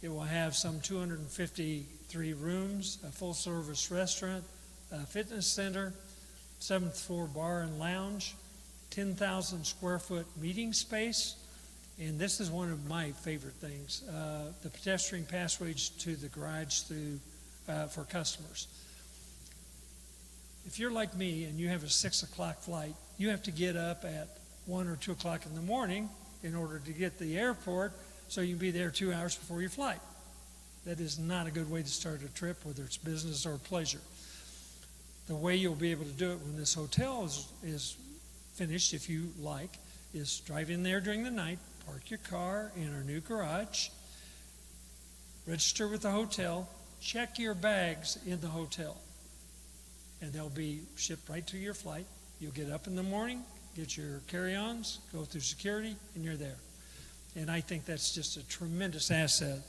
It will have some 253 rooms, a full-service restaurant, a fitness center, 7th floor bar and lounge, 10,000 square foot meeting space, and this is one of my favorite things, the pedestrian passageways to the garage for customers. If you're like me and you have a 6 o'clock flight, you have to get up at 1 or 2 o'clock in the morning in order to get to the airport so you can be there 2 hours before your flight. That is not a good way to start a trip, whether it's business or pleasure. The way you'll be able to do it when this hotel is finished, if you like, is drive in there during the night, park your car in our new garage, register with the hotel, check your bags in the hotel, and they'll be shipped right to your flight. You'll get up in the morning, get your carry-ons, go through security, and you're there. And I think that's just a tremendous asset,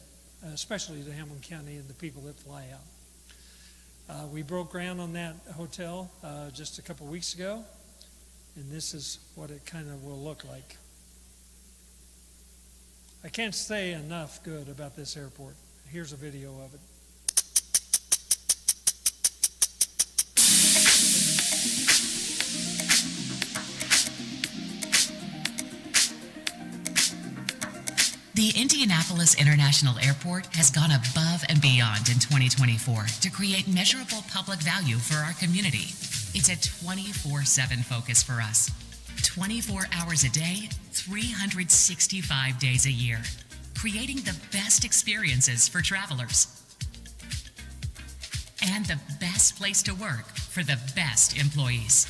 especially to Hamilton County and the people that fly out. We broke ground on that hotel just a couple weeks ago, and this is what it kind of will look like. I can't say enough good about this airport. Here's a video of it. The Indianapolis International Airport has gone above and beyond in 2024 to create measurable public value for our community. It's a 24/7 focus for us. 24 hours a day, 365 days a year, creating the best experiences for travelers and the best place to work for the best employees.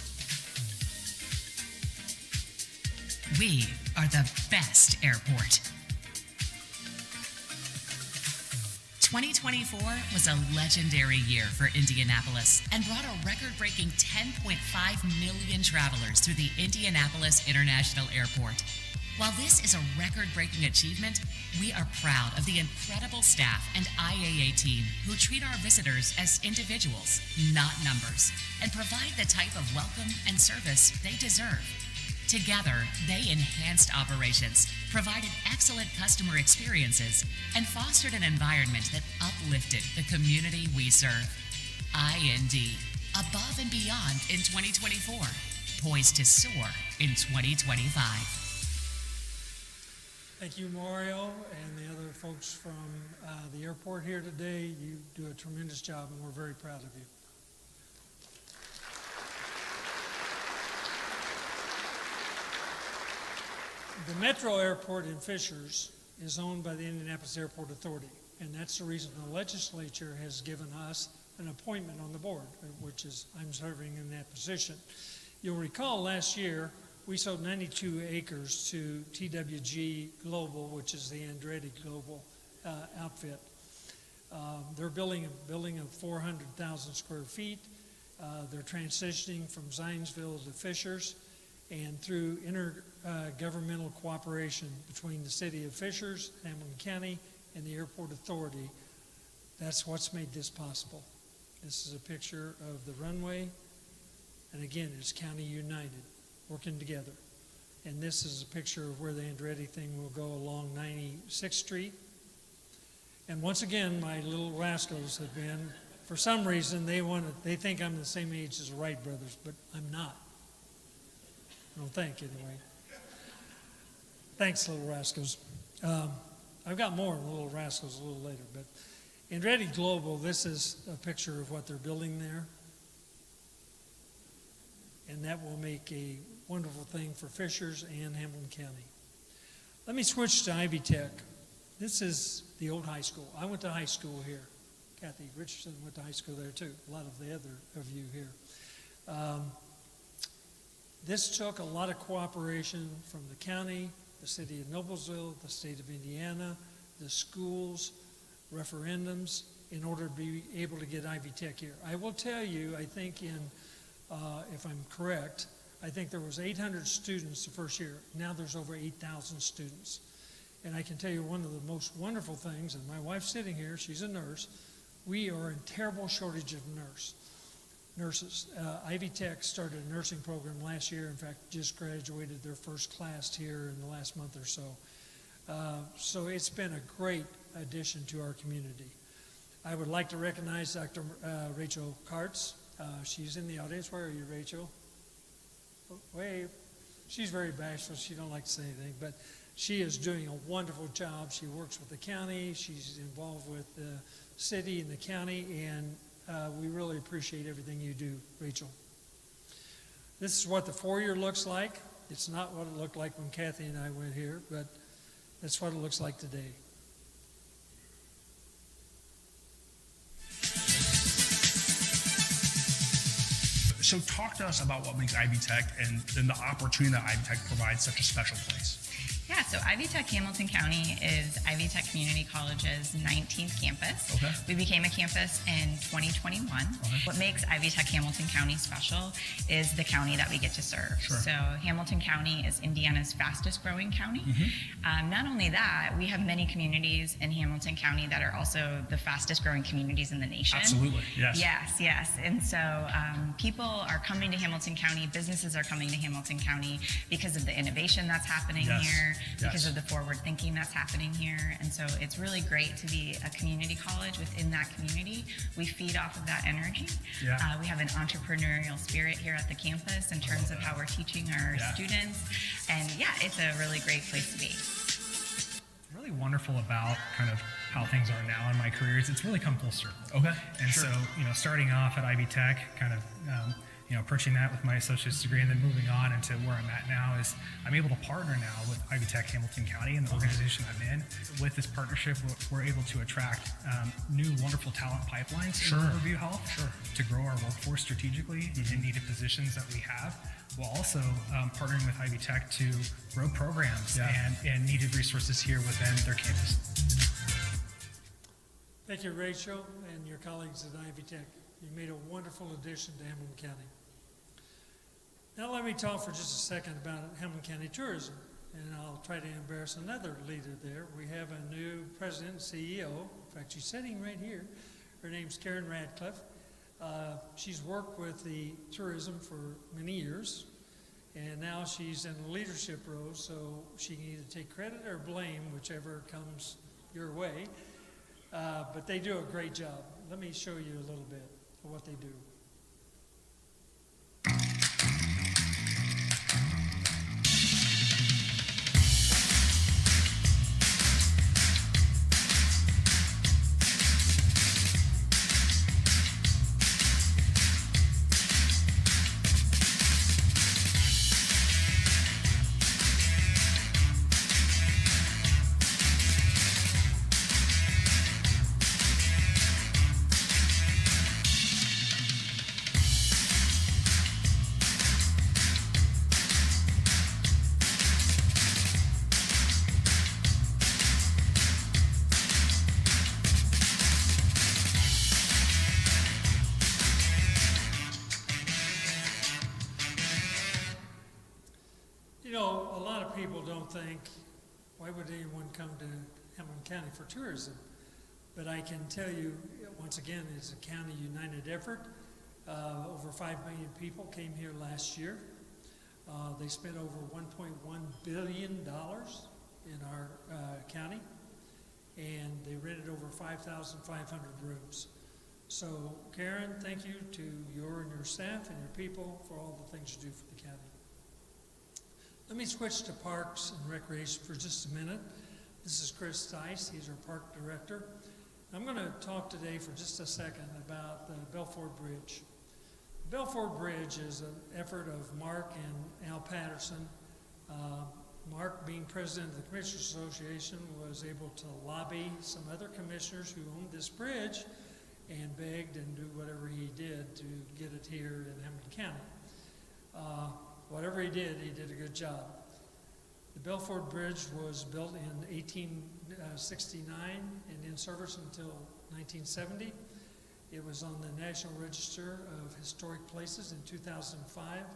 We are the best airport. 2024 was a legendary year for Indianapolis and brought a record-breaking 10.5 million travelers through the Indianapolis International Airport. While this is a record-breaking achievement, we are proud of the incredible staff and IAA team who treat our visitors as individuals, not numbers, and provide the type of welcome and service they deserve. Together, they enhanced operations, provided excellent customer experiences, and fostered an environment that uplifted the community we serve. IND, above and beyond in 2024, poised to soar in 2025. Thank you, Mario, and the other folks from the airport here today. You do a tremendous job, and we're very proud of you. The Metro Airport in Fishers is owned by the Indianapolis Airport Authority, and that's the reason the legislature has given us an appointment on the board, which is I'm serving in that position. You'll recall last year we sold 92 acres to TWG Global, which is the Andretti Global outfit. They're building a building of 400,000 square feet. They're transitioning from Zionsville to Fishers, and through intergovernmental cooperation between the city of Fishers, Hamilton County, and the Airport Authority, that's what's made this possible. This is a picture of the runway, and again, it's County United working together. And this is a picture of where the Andretti thing will go along 96th Street. And once again, my little rascals have been for some reason, they think I'm the same age as the Wright brothers, but I'm not. I don't think, anyway. Thanks, Little Rascals. I've got more Little Rascals a little later, but Andretti Global, this is a picture of what they're building there. And that will make a wonderful thing for Fishers and Hamilton County. Let me switch to Ivy Tech. This is the old high school. I went to high school here. Kathy Richardson went to high school there too. A lot of the other of you here. This took a lot of cooperation from the county, the city of Noblesville, the state of Indiana, the schools, referendums, in order to be able to get Ivy Tech here. I will tell you, I think if I'm correct, I think there was 800 students the first year. Now there's over 8,000 students. And I can tell you one of the most wonderful things, and my wife's sitting here, she's a nurse, we are in terrible shortage of nurses. Ivy Tech started a nursing program last year. In fact, just graduated their first class here in the last month or so. So it's been a great addition to our community. I would like to recognize Dr. Rachel Kartz. She's in the audience. Where are you, Rachel? Wave. She's very bashful. She don't like to say anything, but she is doing a wonderful job. She works with the county. She's involved with the city and the county, and we really appreciate everything you do, Rachel. This is what the foyer looks like. It's not what it looked like when Kathy and I went here, but that's what it looks like today. So talk to us about what makes Ivy Tech and then the opportunity that Ivy Tech provides such a special place. Yeah, so Ivy Tech Hamilton County is Ivy Tech Community College's 19th campus. Okay. We became a campus in 2021. Okay. What makes Ivy Tech Hamilton County special is the county that we get to serve. Sure. So Hamilton County is Indiana's fastest growing county. Mm-hmm. Not only that, we have many communities in Hamilton County that are also the fastest growing communities in the nation. Absolutely, yes. Yes. And so people are coming to Hamilton County, businesses are coming to Hamilton County because of the innovation that's happening Yes. here, because Yes. of the forward thinking that's happening here. And so it's really great to be a community college within that community. We feed off of that energy. Yeah. We have an entrepreneurial spirit here at the campus in terms of how we're teaching our Yeah. students. And yeah, it's a really great place to be. Really wonderful about kind of how things are now in my career is it's really come full circle. Okay. And Sure. so, starting off at Ivy Tech, kind of, approaching that with my associate's degree and then moving on into where I'm at now is I'm able to partner now with Ivy Tech Hamilton County and the organization I'm in. With this partnership, we're able to attract new wonderful talent pipelines Sure. in Riverview Health Sure. to grow our workforce strategically in needed positions that we have, while also partnering with Ivy Tech to grow programs Yeah. and needed resources here within their campus. Thank you, Rachel, and your colleagues at Ivy Tech. You made a wonderful addition to Hamilton County. Now let me talk for just a second about Hamilton County tourism, and I'll try to embarrass another leader there. We have a new president and CEO. In fact, she's sitting right here. Her name's Karen Radcliffe. She's worked with the tourism for many years, and now she's in a leadership role, so she can either take credit or blame, whichever comes your way. But they do a great job. Let me show you a little bit of what they do. A lot of people don't think, why would anyone come to Hamilton County for tourism? But I can tell you, once again, it's a county united effort. Over 5 million people came here last year. They spent over $1.1 billion in our county, and they rented over 5,500 rooms. So Karen, thank you to your and your staff and your people for all the things you do for the county. Let me switch to Parks and Recreation for just a minute. This is Chris Tice, he's our Park Director. I'm going to talk today for just a second about the Belfort Bridge. The Belfort Bridge is an effort of Mark and Al Patterson. Mark, being president of the Commissioners Association, was able to lobby some other commissioners who owned this bridge and begged and do whatever he did to get it here in Hamilton County. Whatever he did a good job. The Belfort Bridge was built in 1869 and in service until 1970. It was on the National Register of Historic Places in 2005,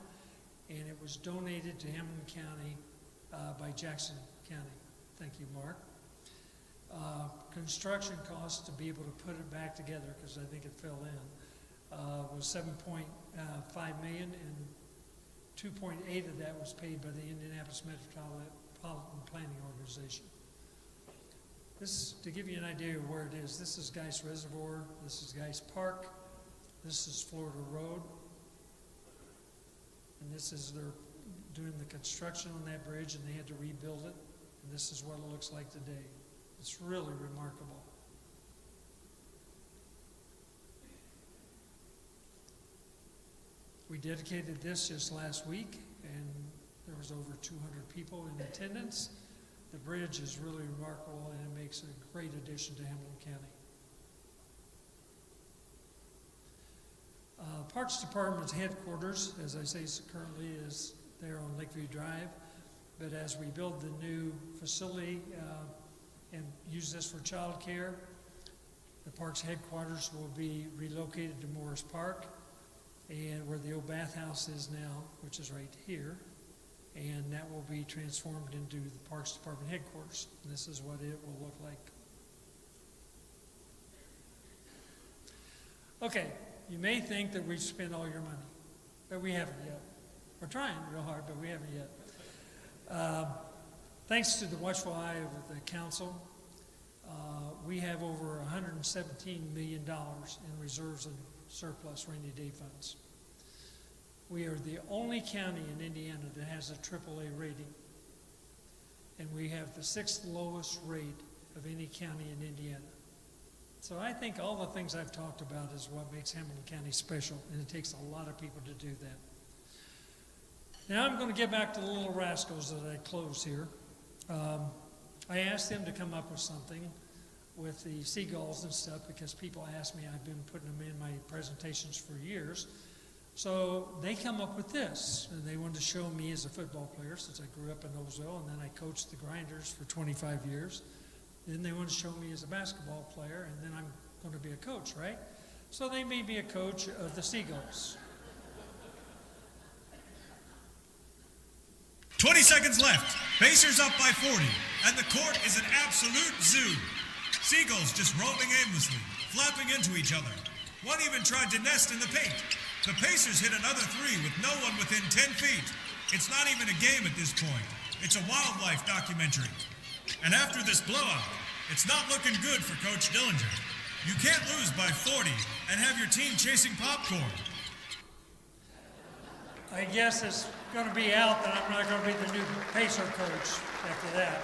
and it was donated to Hamilton County by Jackson County. Thank you, Mark. Construction costs to be able to put it back together, because I think it fell in, was $7.5 million, and 2.8 of that was paid by the Indianapolis Metropolitan Planning Organization. This, to give you an idea of where it is, this is Geist Reservoir, this is Geist Park, this is Florida Road, and this is they're doing the construction on that bridge, and they had to rebuild it, and this is what it looks like today. It's really remarkable. We dedicated this just last week, and there was over 200 people in attendance. The bridge is really remarkable, and it makes a great addition to Hamilton County. Parks Department's headquarters, as I say, currently is there on Lakeview Drive, but as we build the new facility and use this for child care, the park's headquarters will be relocated to Morris Park, and where the old bathhouse is now, which is right here, and that will be transformed into the Parks Department headquarters. This is what it will look like. Okay, you may think that we've spent all your money, but we haven't yet. We're trying real hard, but we haven't yet. Thanks to the watchful eye of the council, we have over $117 million in reserves and surplus rainy day funds. We are the only county in Indiana that has a AAA rating, and we have the 6th lowest rate of any county in Indiana. So I think all the things I've talked about is what makes Hamilton County special, and it takes a lot of people to do that. Now I'm going to get back to the little rascals that I closed here. I asked them to come up with something with the seagulls and stuff, because people ask me, I've been putting them in my presentations for years. So they come up with this, and they wanted to show me as a football player, since I grew up in Noblesville, and then I coached the Grinders for 25 years. Then they want to show me as a basketball player, and then I'm going to be a coach, right? So they made me a coach of the Seagulls. 20 seconds left. Pacers up by 40, and the court is an absolute zoo. Seagulls just roaming aimlessly, flapping into each other. One even tried to nest in the paint. The Pacers hit another three with no one within 10 feet. It's not even a game at this point. It's a wildlife documentary. And after this blowout, it's not looking good for Coach Dillinger. You can't lose by 40 and have your team chasing popcorn. I guess it's going to be out that I'm not going to be the new Pacer coach after that.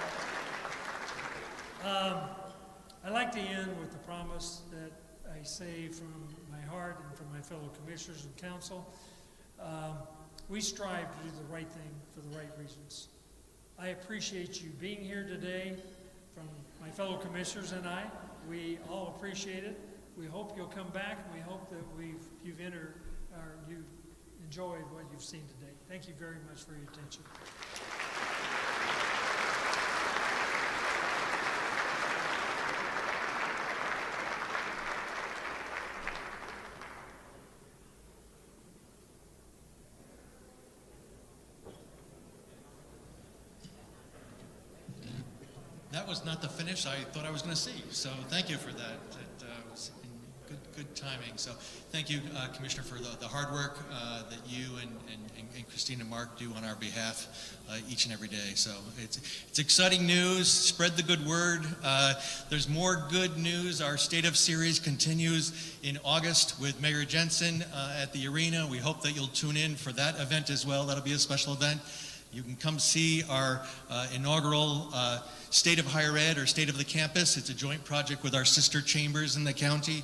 I like to end with the promise that I say from my heart and from my fellow commissioners and council. We strive to do the right thing for the right reasons. I appreciate you being here today from my fellow commissioners and I. We all appreciate it. We hope you'll come back, and we hope that you've enjoyed what you've seen today. Thank you very much for your attention. That was not the finish I thought I was going to see, so thank you for that. That was in good time. timing. So thank you, Commissioner, for the hard work that you and Christine and Mark do on our behalf each and every day. So it's exciting news. Spread the good word. There's more good news. Our State of Series continues in August with Mayor Jensen at the arena. We hope that you'll tune in for that event as well. That'll be a special event. You can come see our inaugural State of Higher Ed or State of the Campus. It's a joint project with our sister chambers in the county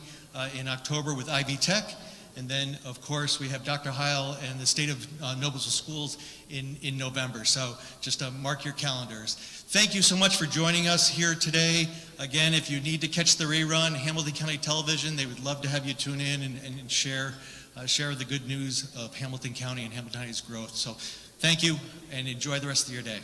in October with Ivy Tech. And then, of course, we have Dr. Heil and the State of Noblesville Schools in November. So just mark your calendars. Thank you so much for joining us here today. Again, if you need to catch the rerun, Hamilton County Television, they would love to have you tune in and share the good news of Hamilton County and Hamilton County's growth. So thank you, and enjoy the rest of your day.